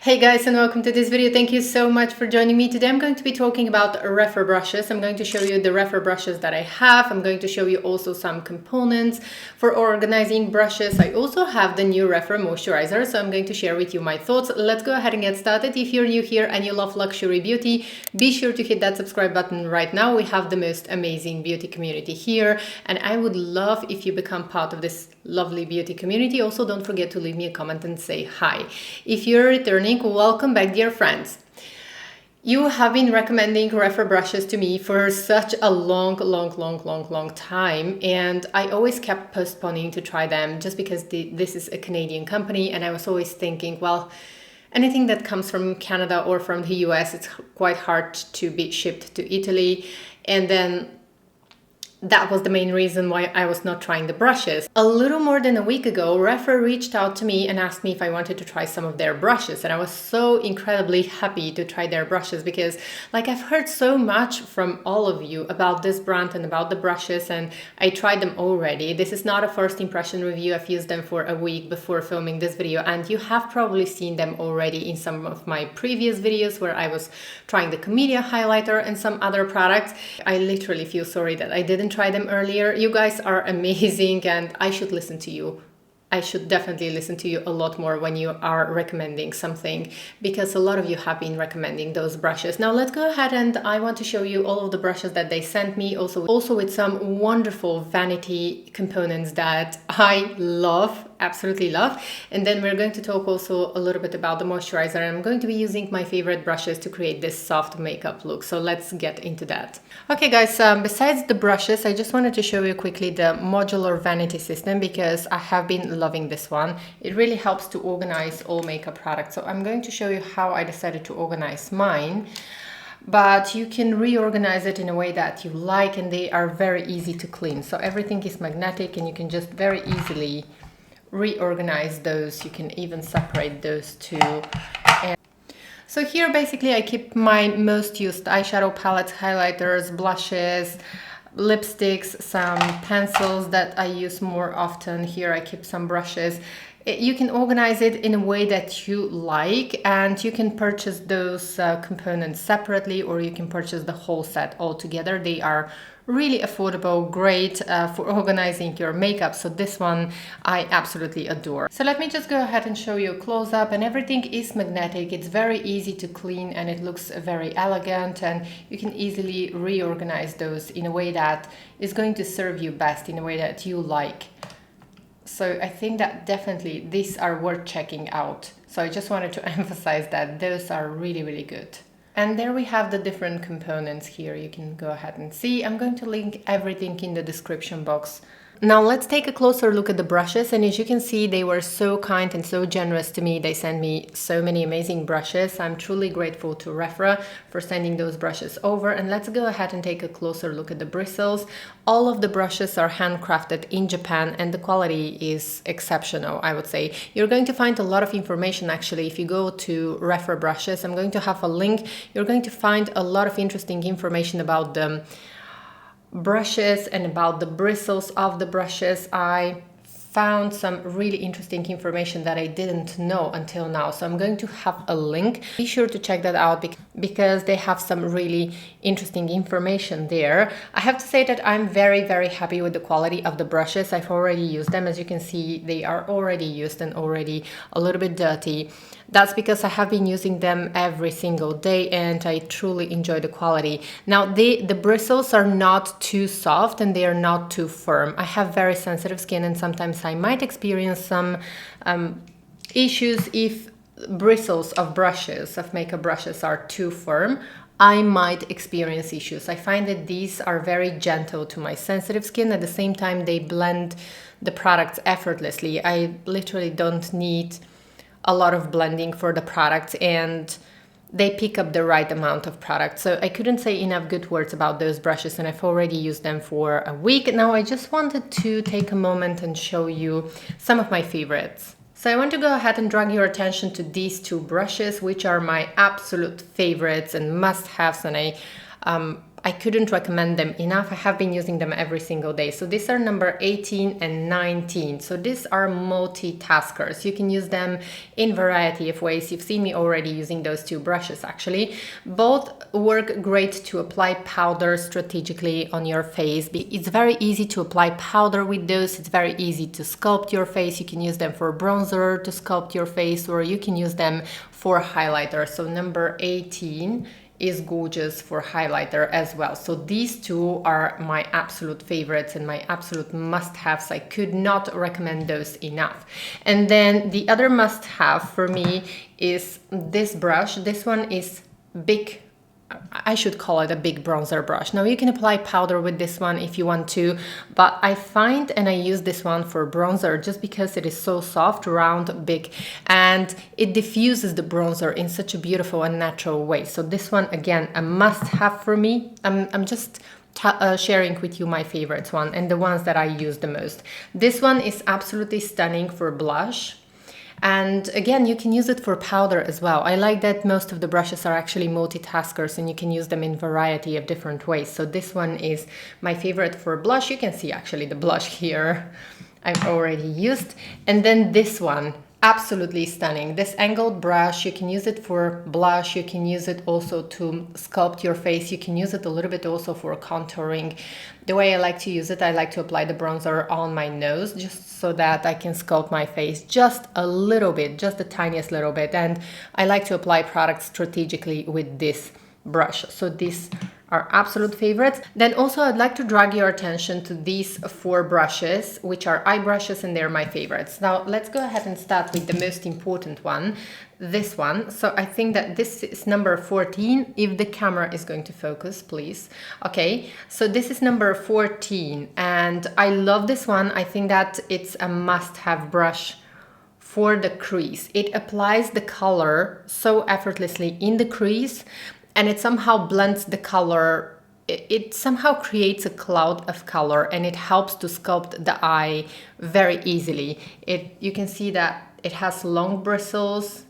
Hey guys, and welcome to this video. Thank you so much for joining me. Today I'm going to be talking about Rephr brushes. I'm going to show you the Rephr brushes that I have. I'm going to show you also some components for organizing brushes. I also have the new Rephr moisturizer, so I'm going to share with you my thoughts. Let's go ahead and get started. If you're new here and you love luxury beauty, be sure to hit that subscribe button right now. We have the most amazing beauty community here, and I would love if you become part of this lovely beauty community. Also, don't forget to leave me a comment and say hi. If you're returning, welcome back, dear friends. You have been recommending Rephr brushes to me for such a long time, and I always kept postponing to try them just because this is a Canadian company, and I was always thinking, well, anything that comes from Canada or from the US, it's quite hard to be shipped to Italy, and then that was the main reason why I was not trying the brushes. A little more than a week ago, Rephr reached out to me and asked me if I wanted to try some of their brushes. And I was so incredibly happy to try their brushes because, like, I've heard so much from all of you about this brand and about the brushes, and I tried them already. This is not a first impression review. I've used them for a week before filming this video, and you have probably seen them already in some of my previous videos where I was trying the Camellia highlighter and some other products. I literally feel sorry that I didn't try them earlier. You guys are amazing, and I should listen to you. I should definitely listen to you a lot more when you are recommending something, because a lot of you have been recommending those brushes. Now let's go ahead, and I want to show you all of the brushes that they sent me, also with some wonderful vanity components that I love, absolutely love. And then we're going to talk also a little bit about the moisturizer, and I'm going to be using my favorite brushes to create this soft makeup look. So let's get into that. Okay guys, besides the brushes, I just wanted to show you quickly the Modular Vanity system because I have been loving this one. It really helps to organize all makeup products. So I'm going to show you how I decided to organize mine, but you can reorganize it in a way that you like, and they are very easy to clean. So everything is magnetic and you can just very easily reorganize those. You can even separate those two. And so here basically I keep my most used eyeshadow palettes, highlighters, blushes, lipsticks, some pencils that I use more often. Here I keep some brushes. You can organize it in a way that you like, and you can purchase those components separately, or you can purchase the whole set all together. They are really affordable, great for organizing your makeup. So this one I absolutely adore. So let me just go ahead and show you a close-up, and everything is magnetic. It's very easy to clean and it looks very elegant, and you can easily reorganize those in a way that is going to serve you best, in a way that you like. So I think that definitely these are worth checking out. So I just wanted to emphasize that those are really good. And there we have the different components here. You can go ahead and see. I'm going to link everything in the description box. Now let's take a closer look at the brushes, and as you can see, they were so kind and so generous to me. They sent me so many amazing brushes. I'm truly grateful to Rephr for sending those brushes over. And let's go ahead and take a closer look at the bristles. All of the brushes are handcrafted in Japan, and the quality is exceptional, I would say. You're going to find a lot of information actually if you go to Rephr brushes. I'm going to have a link. You're going to find a lot of interesting information about them brushes and about the bristles of the brushes. I found some really interesting information that I didn't know until now, so I'm going to have a link. Be sure to check that out because they have some really interesting information there. I have to say that I'm very happy with the quality of the brushes. I've already used them. As you can see, they are already used and already a little bit dirty. That's because I have been using them every single day, and I truly enjoy the quality. Now the bristles are not too soft and they are not too firm. I have very sensitive skin, and sometimes I might experience some issues if bristles of brushes, of makeup brushes, are too firm. I might experience issues. I find that these are very gentle to my sensitive skin. At the same time, they blend the products effortlessly. I literally don't need a lot of blending for the products, and they pick up the right amount of product. So I couldn't say enough good words about those brushes, and I've already used them for a week. Now I just wanted to take a moment and show you some of my favorites. So I want to go ahead and drag your attention to these two brushes, which are my absolute favorites and must-haves, and I couldn't recommend them enough. I have been using them every single day. So these are number 18 and 19. So these are multitaskers. You can use them in variety of ways. You've seen me already using those two brushes actually. Both work great to apply powder strategically on your face. It's very easy to apply powder with those. It's very easy to sculpt your face. You can use them for bronzer to sculpt your face, or you can use them for highlighter. So number 18 is gorgeous for highlighter as well. So these two are my absolute favorites and my absolute must-haves. I could not recommend those enough. And then the other must-have for me is this brush. This one is big. I should call it a big bronzer brush. Now you can apply powder with this one if you want to, but I find and I use this one for bronzer just because it is so soft, round, big, and it diffuses the bronzer in such a beautiful and natural way. So this one, again, a must-have for me. I'm just sharing with you my favorites one and the ones that I use the most. This one is absolutely stunning for blush. And again, you can use it for powder as well. I like that most of the brushes are actually multitaskers and you can use them in variety of different ways. So this one is my favorite for blush. You can see actually the blush here I've already used. And then this one, absolutely stunning. This angled brush, you can use it for blush. You can use it also to sculpt your face. You can use it a little bit also for contouring. The way I like to use it, I like to apply the bronzer on my nose just so that I can sculpt my face just a little bit, just the tiniest little bit. And I like to apply products strategically with this brush. So these are absolute favorites. Then also I'd like to drag your attention to these four brushes, which are eye brushes, and they're my favorites. Now let's go ahead and start with the most important one, this one. So I think that this is number 14, if the camera is going to focus, please. Okay, so this is number 14 and I love this one. I think that it's a must-have brush for the crease. It applies the color so effortlessly in the crease, and it somehow blends the color. It somehow creates a cloud of color and it helps to sculpt the eye very easily. You can see that it has long bristles,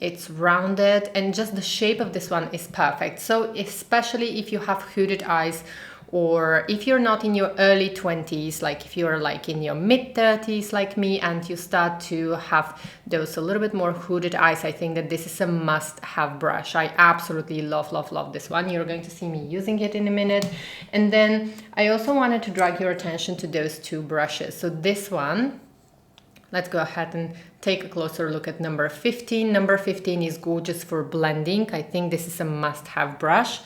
it's rounded, and just the shape of this one is perfect. So especially if you have hooded eyes, or if you're not in your early 20s, like if you're like in your mid 30s like me and you start to have those a little bit more hooded eyes, I think that this is a must-have brush. I absolutely love, love, love this one. You're going to see me using it in a minute. And then I also wanted to drag your attention to those two brushes. So this one, let's go ahead and take a closer look at number 15. Number 15 is gorgeous for blending. I think this is a must-have brush.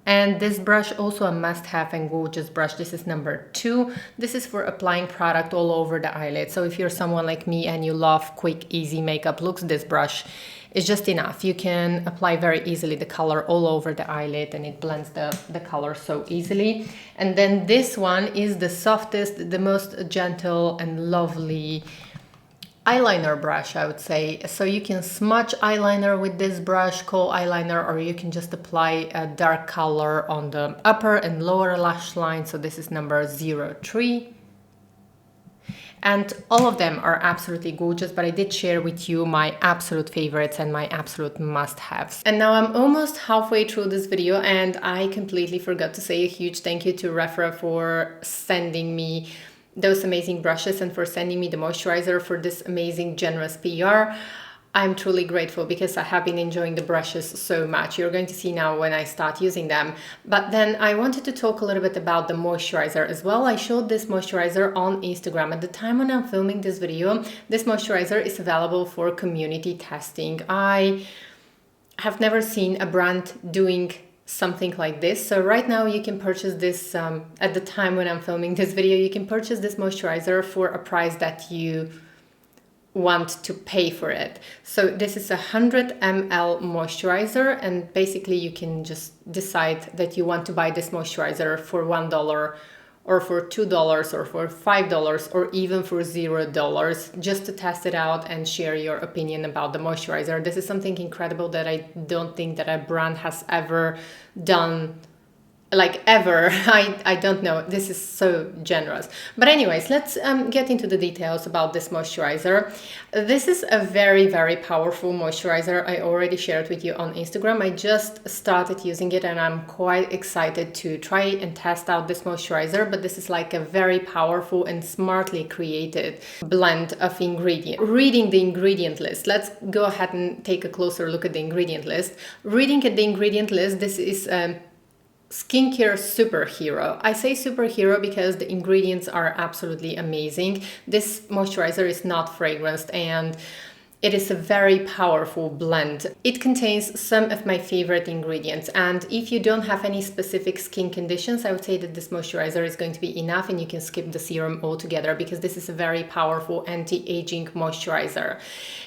And this brush also a must-have and gorgeous brush. This is number 2. This is for applying product all over the eyelid. So if you're someone like me and you love quick, easy makeup looks, this brush is just enough. You can apply very easily the color all over the eyelid and it blends the color so easily. And then this one is the softest, the most gentle and lovely eyeliner brush, I would say. So you can smudge eyeliner with this brush, kohl eyeliner, or you can just apply a dark color on the upper and lower lash line. So this is number 03. And all of them are absolutely gorgeous, but I did share with you my absolute favorites and my absolute must-haves. And now I'm almost halfway through this video and I completely forgot to say a huge thank you to Rephr for sending me those amazing brushes and for sending me the moisturizer, for this amazing generous PR. I'm truly grateful because I have been enjoying the brushes so much. You're going to see now when I start using them. But then I wanted to talk a little bit about the moisturizer as well. I showed this moisturizer on Instagram. At the time when I'm filming this video, this moisturizer is available for community testing. I have never seen a brand doing something like this. So right now you can purchase this, at the time when I'm filming this video, you can purchase this moisturizer for a price that you want to pay for it. So this is a 100 ml moisturizer, and basically you can just decide that you want to buy this moisturizer for $1 or for $2 or for $5 or even for $0, just to test it out and share your opinion about the moisturizer. This is something incredible that I don't think that a brand has ever done like ever. I don't know, this is so generous. But anyways, let's get into the details about this moisturizer. This is a very powerful moisturizer. I already shared with you on Instagram. I just started using it and I'm quite excited to try and test out this moisturizer. But this is like a very powerful and smartly created blend of ingredients. Reading the ingredient list, let's go ahead and take a closer look at the ingredient list. Reading at the ingredient list, this is skincare superhero. I say superhero because the ingredients are absolutely amazing. This moisturizer is not fragranced and it is a very powerful blend. It contains some of my favorite ingredients, and if you don't have any specific skin conditions, I would say that this moisturizer is going to be enough and you can skip the serum altogether, because this is a very powerful anti-aging moisturizer.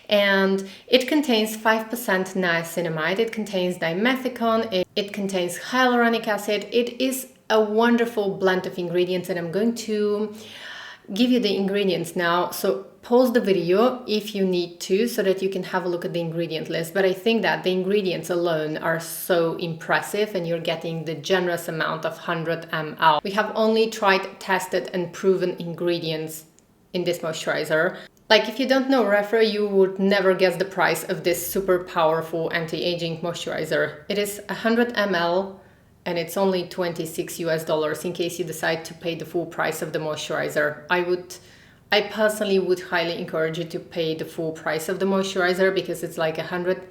And it contains 5% niacinamide, it contains dimethicone, it contains hyaluronic acid. It is a wonderful blend of ingredients, and I'm going to give you the ingredients now. So pause the video if you need to, so that you can have a look at the ingredient list. But I think that the ingredients alone are so impressive, and you're getting the generous amount of 100 ml. We have only tried, tested and proven ingredients in this moisturizer. Like, if you don't know Rephr, you would never guess the price of this super powerful anti-aging moisturizer. It is 100 ml and it's only $26 in case you decide to pay the full price of the moisturizer. I personally would highly encourage you to pay the full price of the moisturizer, because it's like 100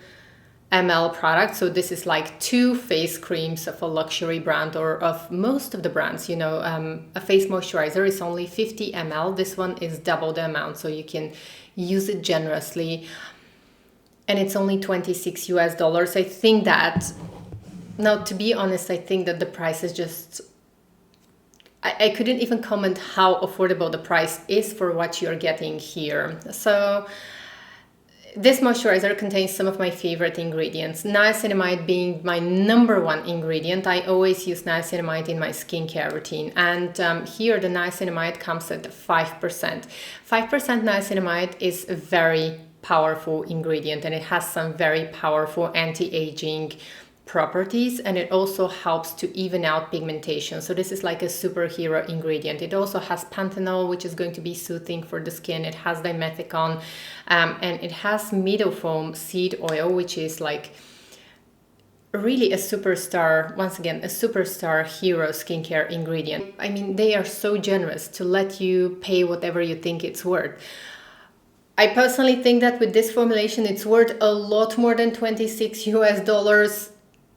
ml product. So this is like 2 face creams of a luxury brand, or of most of the brands. You know, a face moisturizer is only 50 ml. This one is double the amount, so you can use it generously. And it's only $26. I think that, now to be honest, I think that the price is just, I couldn't even comment how affordable the price is for what you're getting here. So this moisturizer contains some of my favorite ingredients, niacinamide being my #1 ingredient. I always use niacinamide in my skincare routine, and here the niacinamide comes at 5%. 5% niacinamide is a very powerful ingredient, and it has some very powerful anti-aging properties, and it also helps to even out pigmentation. So this is like a superhero ingredient. It also has panthenol, which is going to be soothing for the skin. It has dimethicone, and it has meadow foam seed oil, which is like really a superstar, once again, a superstar hero skincare ingredient. I mean, they are so generous to let you pay whatever you think it's worth. I personally think that with this formulation, it's worth a lot more than $26.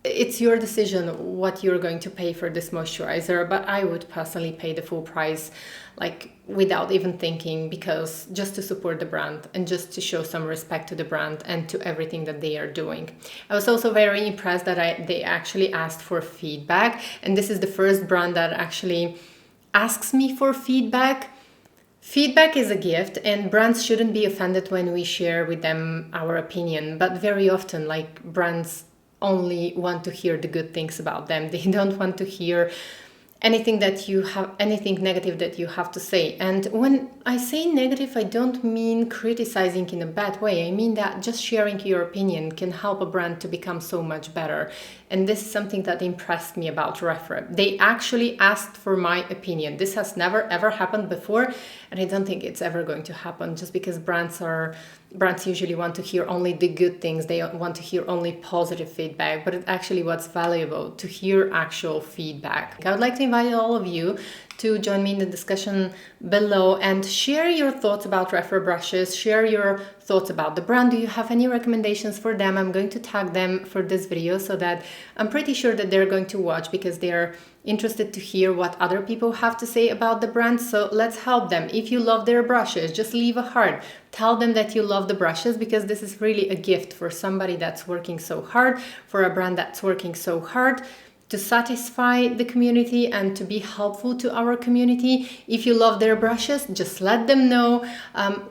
It's your decision what you're going to pay for this moisturizer, but I would personally pay the full price, like without even thinking, because just to support the brand and just to show some respect to the brand and to everything that they are doing. I was also very impressed that they actually asked for feedback, and this is the first brand that actually asks me for feedback. Feedback is a gift, and brands shouldn't be offended when we share with them our opinion, but very often, like, brands only want to hear the good things about them. They don't want to hear anything negative that you have to say. And when I say negative, I don't mean criticizing in a bad way. I mean that just sharing your opinion can help a brand to become so much better. And this is something that impressed me about Rephr. They actually asked for my opinion. This has never ever happened before, and I don't think it's ever going to happen, just because brands usually want to hear only the good things. They want to hear only positive feedback, but it's actually what's valuable to hear actual feedback. I would like to invite all of you to join me in the discussion below and share your thoughts about Rephr brushes, share your thoughts about the brand. Do you have any recommendations for them? I'm going to tag them for this video, so that I'm pretty sure that they're going to watch, because they're interested to hear what other people have to say about the brand. So let's help them. If you love their brushes, just leave a heart. Tell them that you love the brushes, because this is really a gift for somebody that's working so hard, for a brand that's working so hard to satisfy the community and to be helpful to our community. If you love their brushes, just let them know.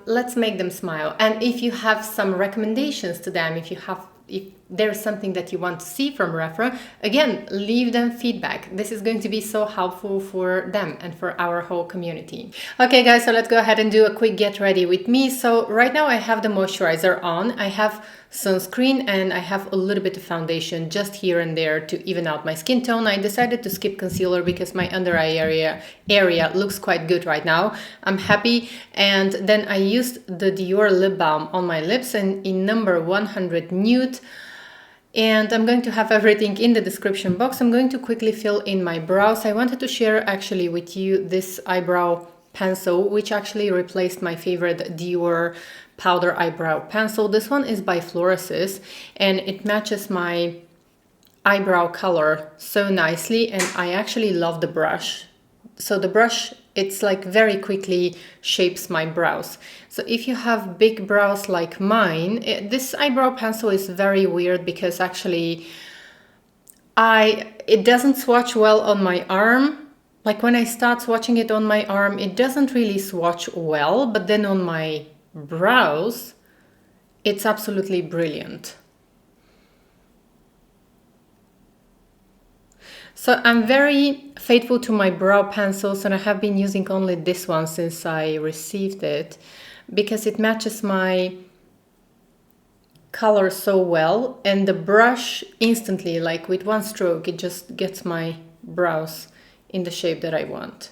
Let's make them smile. And if you have some recommendations to them, if you have if there's something that you want to see from Rephr, again, leave them feedback. This is going to be so helpful for them and for our whole community. Okay guys, so let's go ahead and do a quick get ready with me. So right now I have the moisturizer on, I have sunscreen, and I have a little bit of foundation just here and there to even out my skin tone. I decided to skip concealer because my under eye area looks quite good right now. I'm happy. And then I used the Dior lip balm on my lips and in number 100 nude. And I'm going to have everything in the description box. I'm going to quickly fill in my brows. I wanted to share actually with you this eyebrow pencil, which actually replaced my favorite Dior powder eyebrow pencil. This one is by Florasis and it matches my eyebrow color so nicely, and I actually love the brush. So the brush, it's like very quickly shapes my brows. So if you have big brows like mine, this eyebrow pencil is very weird because actually it doesn't swatch well on my arm. Like when I start swatching it on my arm, it doesn't really swatch well, but then on my brows, it's absolutely brilliant. So I'm very faithful to my brow pencils, and I have been using only this one since I received it because it matches my color so well, and the brush instantly, like with one stroke, it just gets my brows in the shape that I want.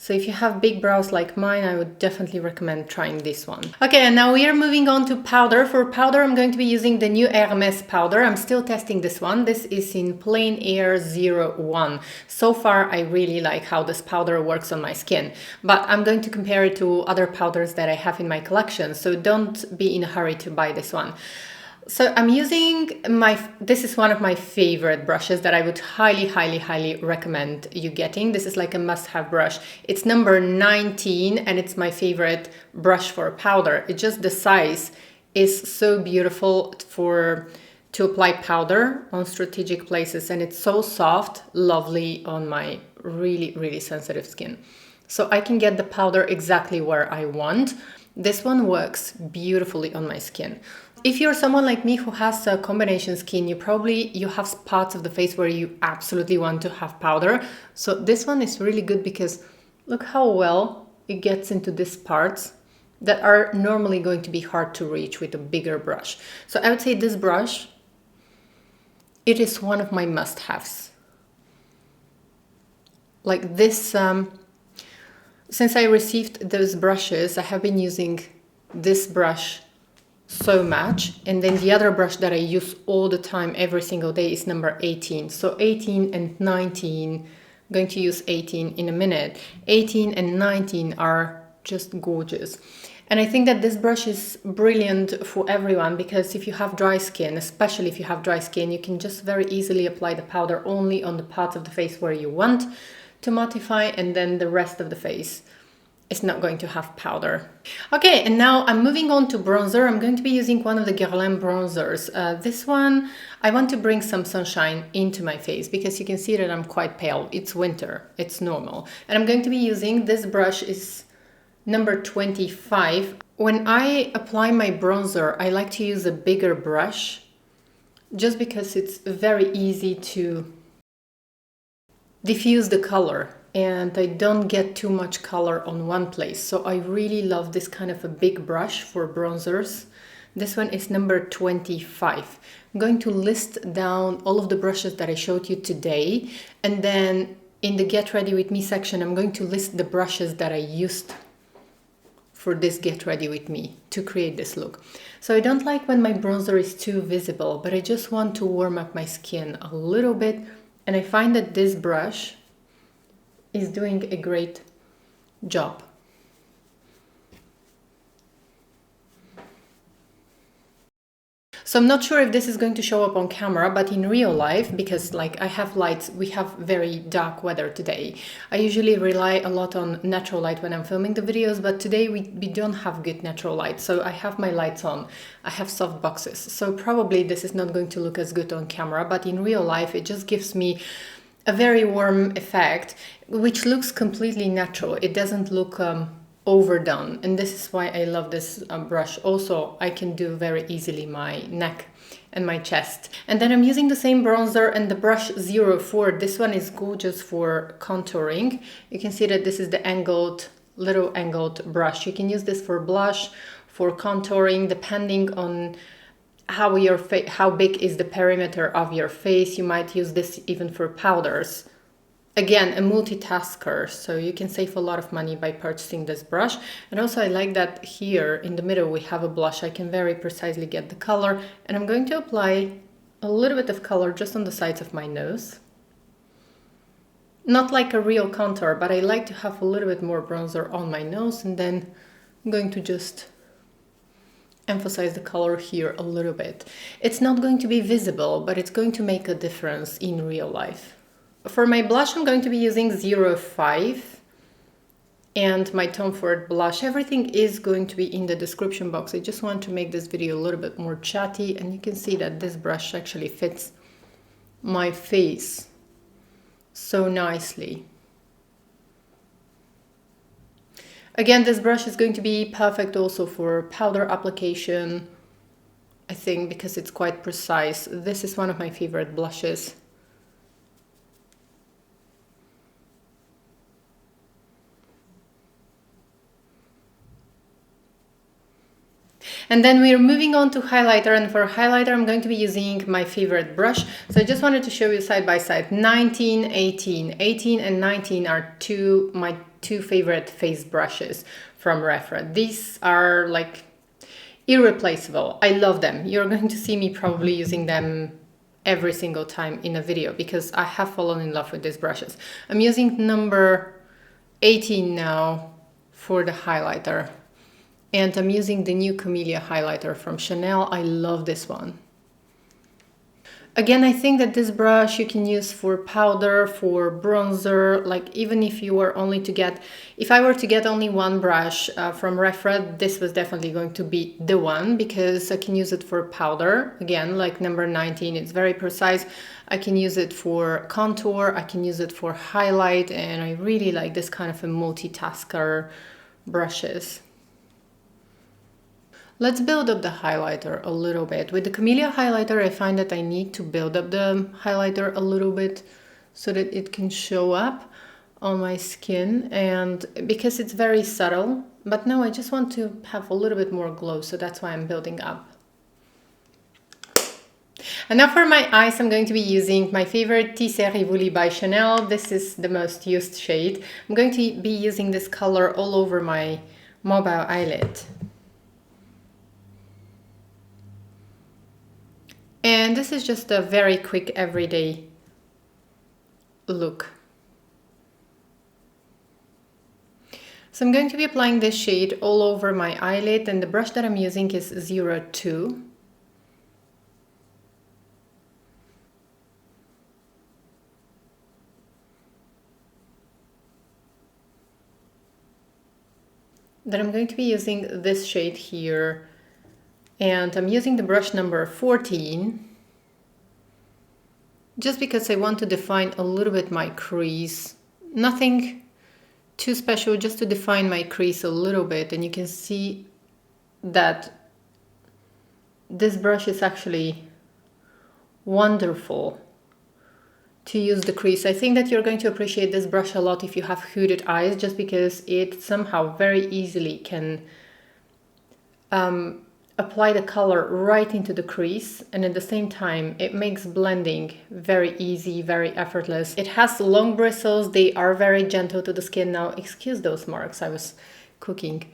So if you have big brows like mine, I would definitely recommend trying this one. Okay, and now we are moving on to powder. For powder, I'm going to be using the new Hermes powder. I'm still testing this one. This is in Plein Air 01. So far, I really like how this powder works on my skin, but I'm going to compare it to other powders that I have in my collection. So don't be in a hurry to buy this one. So I'm using this is one of my favorite brushes that I would highly recommend you getting. This is like a must-have brush. It's number 19 and it's my favorite brush for powder. It just, the size is so beautiful to apply powder on strategic places, and it's so soft, lovely on my really sensitive skin. So I can get the powder exactly where I want. This one works beautifully on my skin. If you're someone like me who has a combination skin, you have parts of the face where you absolutely want to have powder. So this one is really good because look how well it gets into these parts that are normally going to be hard to reach with a bigger brush. So I would say this brush, it is one of my must-haves. Like this, since I received those brushes, I have been using this brush so much, and then the other brush that I use all the time every single day is number 18. So 18 and 19, I'm going to use 18 in a minute. 18 and 19 are just gorgeous, and I think that this brush is brilliant for everyone because if you have dry skin, especially if you have dry skin, you can just very easily apply the powder only on the parts of the face where you want to mattify, and then the rest of the face is not going to have powder. Okay, and now I'm moving on to bronzer. I'm going to be using one of the GRWM bronzers. This one, I want to bring some sunshine into my face because you can see that I'm quite pale. It's winter, it's normal. And I'm going to be using, this brush is number 25. When I apply my bronzer, I like to use a bigger brush just because it's very easy to diffuse the color and I don't get too much color on one place. So I really love this kind of a big brush for bronzers. This one is number 25. I'm going to list down all of the brushes that I showed you today, and then in the Get Ready With Me section, I'm going to list the brushes that I used for this Get Ready With Me to create this look. So I don't like when my bronzer is too visible, but I just want to warm up my skin a little bit, and I find that this brush is doing a great job. So I'm not sure if this is going to show up on camera, but in real life, because like I have lights, we have very dark weather today. I usually rely a lot on natural light when I'm filming the videos, but today we don't have good natural light. So I have my lights on, I have soft boxes. So probably this is not going to look as good on camera, but in real life, it just gives me a very warm effect, which looks completely natural. It doesn't look overdone, and this is why I love this brush. Also, I can do very easily my neck and my chest. And then I'm using the same bronzer and the brush 04. This one is gorgeous for contouring. You can see that this is the angled, little angled brush. You can use this for blush, for contouring, depending on how big is the perimeter of your face. You might use this even for powders. Again, a multitasker, so you can save a lot of money by purchasing this brush. And also I like that here in the middle we have a blush. I can very precisely get the color, and I'm going to apply a little bit of color just on the sides of my nose. Not like a real contour, but I like to have a little bit more bronzer on my nose, and then I'm going to just emphasize the color here a little bit. It's not going to be visible, but it's going to make a difference in real life. For my blush, I'm going to be using 05 and my Tom Ford blush. Everything is going to be in the description box. I just want to make this video a little bit more chatty, and you can see that this brush actually fits my face so nicely. Again, this brush is going to be perfect also for powder application, I think, because it's quite precise. This is one of my favorite blushes. And then we're moving on to highlighter, and for highlighter I'm going to be using my favorite brush. So I just wanted to show you side by side 19, 18. 18 and 19 are my two favorite face brushes from Rephr. These are like irreplaceable. I love them. You're going to see me probably using them every single time in a video because I have fallen in love with these brushes. I'm using number 18 now for the highlighter. And I'm using the new Camellia highlighter from Chanel. I love this one. Again, I think that this brush you can use for powder, for bronzer, like even if you were only to get, if I were to get only one brush from Rephr, this was definitely going to be the one because I can use it for powder. Again, like number 19, it's very precise. I can use it for contour, I can use it for highlight, and I really like this kind of a multitasker brushes. Let's build up the highlighter a little bit. With the Camellia highlighter, I find that I need to build up the highlighter a little bit so that it can show up on my skin, and because it's very subtle, but now I just want to have a little bit more glow, so that's why I'm building up. And now for my eyes, I'm going to be using my favorite Tisse Rivoli by Chanel. This is the most used shade. I'm going to be using this color all over my mobile eyelid. And this is just a very quick everyday look. So I'm going to be applying this shade all over my eyelid, and the brush that I'm using is 02. Then I'm going to be using this shade here. And I'm using the brush number 14 just because I want to define a little bit my crease. Nothing too special, just to define my crease a little bit. And you can see that this brush is actually wonderful to use the crease. I think that you're going to appreciate this brush a lot if you have hooded eyes, just because it somehow very easily can apply the color right into the crease, and at the same time it makes blending very easy, very effortless. It has long bristles, they are very gentle to the skin. Now excuse those marks, I was cooking.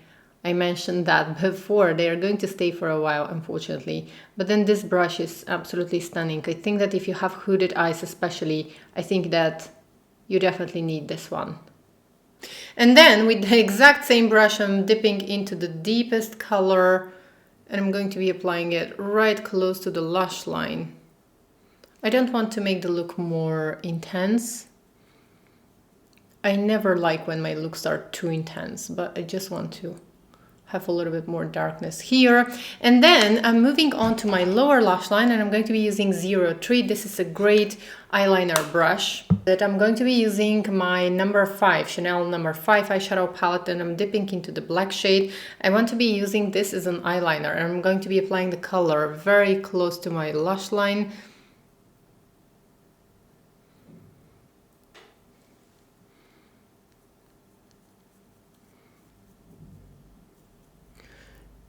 I mentioned that before. They are going to stay for a while, unfortunately. But then this brush is absolutely stunning. I think that if you have hooded eyes especially, I think that you definitely need this one. And then with the exact same brush, I'm dipping into the deepest color, and I'm going to be applying it right close to the lash line. I don't want to make the look more intense. I never like when my looks are too intense, but I just want to have a little bit more darkness here. And then I'm moving on to my lower lash line, and I'm going to be using 03. This is a great eyeliner brush that I'm going to be using my number 5, Chanel number 5 eyeshadow palette, and I'm dipping into the black shade. I want to be using this as an eyeliner, and I'm going to be applying the color very close to my lash line.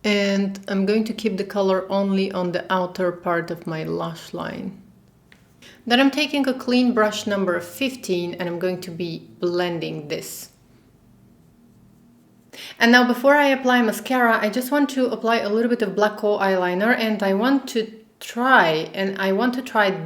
And I'm going to keep the color only on the outer part of my lash line. Then I'm taking a clean brush number 15 and I'm going to be blending this. And now before I apply mascara, I just want to apply a little bit of black kohl eyeliner, and I want to try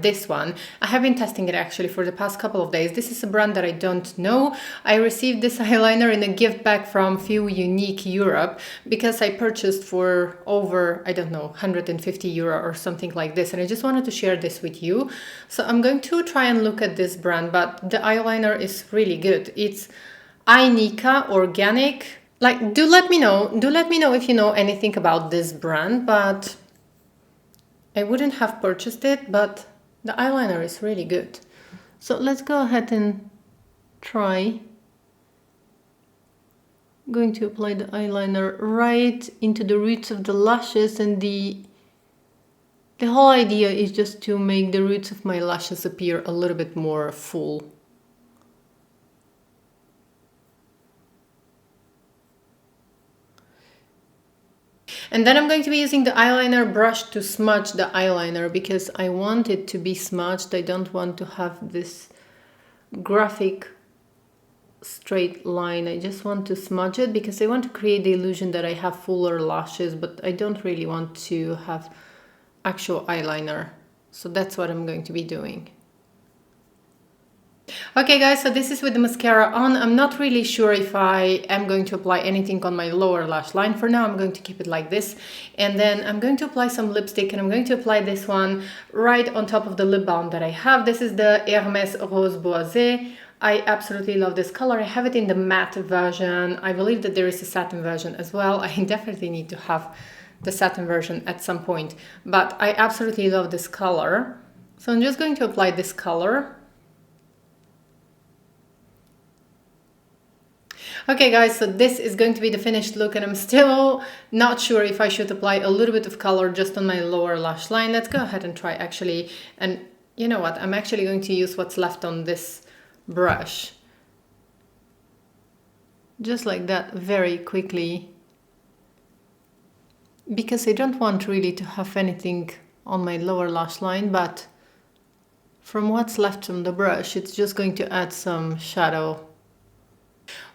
this one. I have been testing it actually for the past couple of days. This is a brand that I don't know. I received this eyeliner in a gift bag from Few Unique Europe because I purchased for over, I don't know, 150 euro or something like this, and I just wanted to share this with you. So I'm going to try and look at this brand, but the eyeliner is really good. It's Eyeliner Organic. Like, do let me know if you know anything about this brand, but I wouldn't have purchased it, but the eyeliner is really good. So let's go ahead and try. I'm going to apply the eyeliner right into the roots of the lashes, and the whole idea is just to make the roots of my lashes appear a little bit more full. And then I'm going to be using the eyeliner brush to smudge the eyeliner because I want it to be smudged. I don't want to have this graphic straight line. I just want to smudge it because I want to create the illusion that I have fuller lashes, but I don't really want to have actual eyeliner. So that's what I'm going to be doing. Okay guys, so this is with the mascara on. I'm not really sure if I am going to apply anything on my lower lash line. For now, I'm going to keep it like this. And then I'm going to apply some lipstick, and I'm going to apply this one right on top of the lip balm that I have. This is the Hermès Rose Boisé. I absolutely love this color. I have it in the matte version. I believe that there is a satin version as well. I definitely need to have the satin version at some point, but I absolutely love this color. So I'm just going to apply this color. Okay guys, so this is going to be the finished look, and I'm still not sure if I should apply a little bit of color just on my lower lash line. Let's go ahead and try actually. And you know what? I'm actually going to use what's left on this brush. Just like that, very quickly. Because I don't want really to have anything on my lower lash line, but from what's left on the brush, it's just going to add some shadow.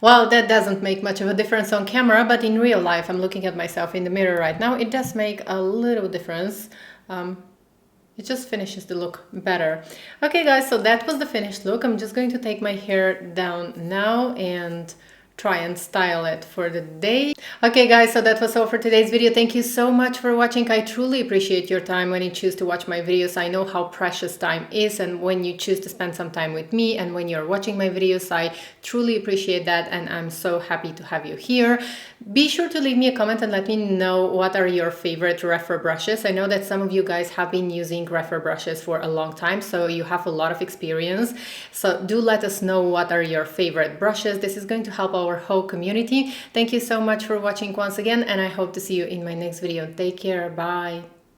Well, that doesn't make much of a difference on camera, but in real life, I'm looking at myself in the mirror right now, it does make a little difference. It just finishes the look better. Okay guys, so that was the finished look. I'm just going to take my hair down now and try and style it for the day. Okay guys, so that was all for today's video. Thank you so much for watching. I truly appreciate your time when you choose to watch my videos. I know how precious time is, and when you choose to spend some time with me and when you're watching my videos, I truly appreciate that, and I'm so happy to have you here. Be sure to leave me a comment and let me know what are your favorite Rephr brushes. I know that some of you guys have been using Rephr brushes for a long time, so you have a lot of experience. So do let us know what are your favorite brushes. This is going to help our whole community. Thank you so much for watching once again, and I hope to see you in my next video. Take care. Bye.